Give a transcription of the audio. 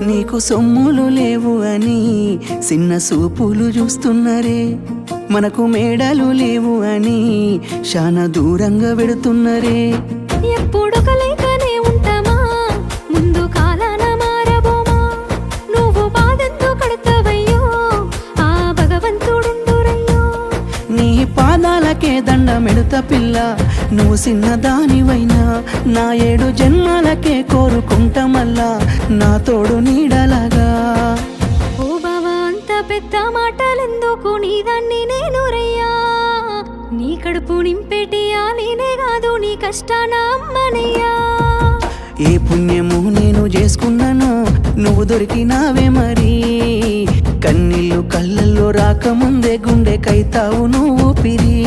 నీకు సొమ్ములు లేవు అని చిన్న సూపులు చూస్తున్నరే, మనకు మేడలు లేవు అని శానా దూరంగా పెడుతున్నరే. ఎప్పుడు కలైకనే ఉంటామా, ముందు కాలాన మారబోమా. నువ్వు బాధెంతో కడతావయ్యో, ఆ భగవంతుడుండురయ్యో. నీ పాదాలకే దండమెడుత పిల్ల, నువ్వు చిన్నదానివైనా నా 7 జన్మాలకే కోరుకుంటా మల్లా నా తోడు నీడలాగా. ఓ బావా అంత పెద్ద మాటలెందుకు, నీదాన్ని నేను రయ్యా. నీ కడుపు నింపేటియా నేనే కాదు, నీ కష్టాన అమ్మనయ్యా. ఏ పుణ్యము నేను చేసుకున్నానో నువ్వు దొరికినావే మరి. కన్నీళ్ళు కళ్ళల్లో రాకముందే గుండె కైతావు నువ్వు పిరి.